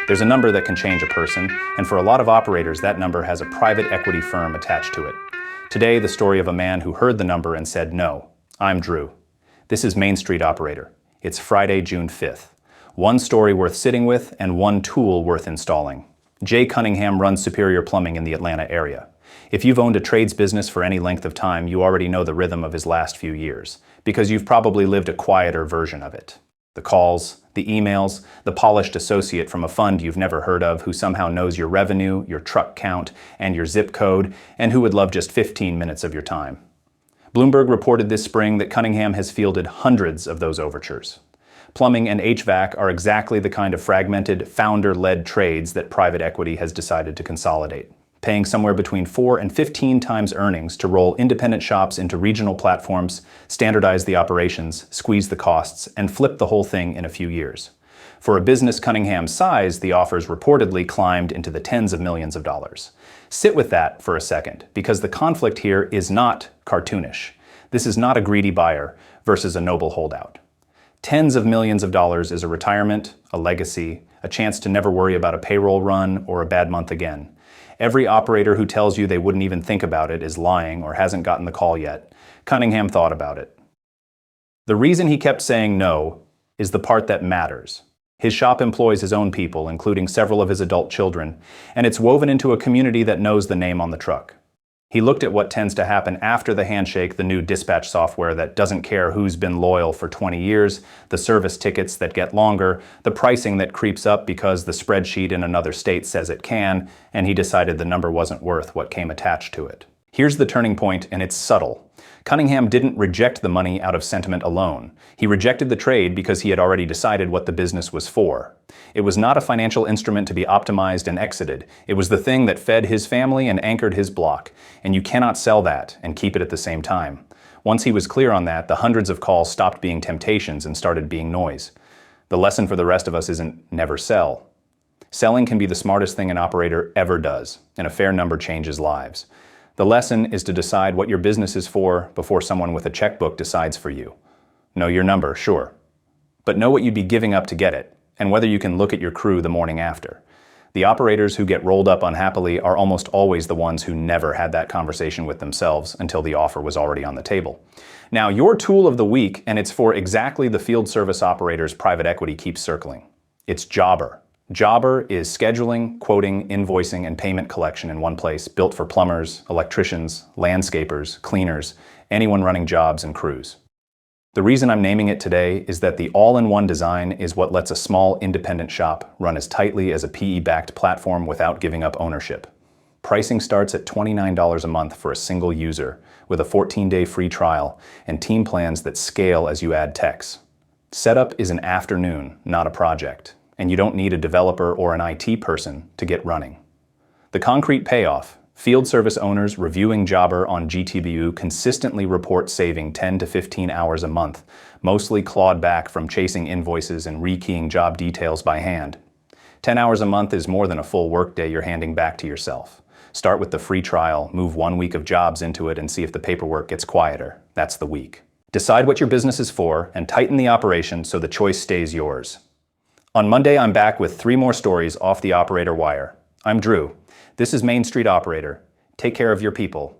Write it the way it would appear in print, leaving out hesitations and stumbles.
There's a number that can change a person, and for a lot of operators, that number has a private equity firm attached to it. Today, the story of a man who heard the number and said, "No, I'm Drew." This is Main Street Operator. It's Friday, June 5th. One story worth sitting with and one tool worth installing. Jay Cunningham runs Superior Plumbing in the Atlanta area. If you've owned a trades business for any length of time, you already know the rhythm of his last few years, because you've probably lived a quieter version of it. The calls, the emails, the polished associate from a fund you've never heard of who somehow knows your revenue, your truck count, and your zip code, and who would love just 15 minutes of your time. Bloomberg reported this spring that Cunningham has fielded hundreds of those overtures. Plumbing and HVAC are exactly the kind of fragmented, founder-led trades that private equity has decided to consolidate, paying somewhere between 4 and 15 times earnings to roll independent shops into regional platforms, standardize the operations, squeeze the costs, and flip the whole thing in a few years. For a business Cunningham's size, the offers reportedly climbed into the tens of millions of dollars. Sit with that for a second, because the conflict here is not cartoonish. This is not a greedy buyer versus a noble holdout. Tens of millions of dollars is a retirement, a legacy, a chance to never worry about a payroll run or a bad month again. Every operator who tells you they wouldn't even think about it is lying or hasn't gotten the call yet. Cunningham thought about it. The reason he kept saying no is the part that matters. His shop employs his own people, including several of his adult children, and it's woven into a community that knows the name on the truck. He looked at what tends to happen after the handshake, the new dispatch software that doesn't care who's been loyal for 20 years, the service tickets that get longer, the pricing that creeps up because the spreadsheet in another state says it can, and he decided the number wasn't worth what came attached to it. Here's the turning point, and it's subtle. Cunningham didn't reject the money out of sentiment alone. He rejected the trade because he had already decided what the business was for. It was not a financial instrument to be optimized and exited. It was the thing that fed his family and anchored his block, and you cannot sell that and keep it at the same time. Once he was clear on that, the hundreds of calls stopped being temptations and started being noise. The lesson for the rest of us isn't never sell. Selling can be the smartest thing an operator ever does, and a fair number changes lives. The lesson is to decide what your business is for before someone with a checkbook decides for you. Know your number, sure. But know what you'd be giving up to get it, and whether you can look at your crew the morning after. The operators who get rolled up unhappily are almost always the ones who never had that conversation with themselves until the offer was already on the table. Now, your tool of the week, and it's for exactly the field service operators private equity keeps circling. It's Jobber. Jobber is scheduling, quoting, invoicing, and payment collection in one place, built for plumbers, electricians, landscapers, cleaners, anyone running jobs and crews. The reason I'm naming it today is that the all-in-one design is what lets a small independent shop run as tightly as a PE-backed platform without giving up ownership. Pricing starts at $29 a month for a single user, with a 14-day free trial and team plans that scale as you add techs. Setup is an afternoon, not a project, and you don't need a developer or an IT person to get running. The concrete payoff: field service owners reviewing Jobber on GTBU consistently report saving 10 to 15 hours a month, mostly clawed back from chasing invoices and rekeying job details by hand. 10 hours a month is more than a full workday you're handing back to yourself. Start with the free trial, move 1 week of jobs into it, and see if the paperwork gets quieter. That's the week. Decide what your business is for and tighten the operation so the choice stays yours. On Monday, I'm back with 3 more stories off the operator wire. I'm Drew. This is Main Street Operator. Take care of your people.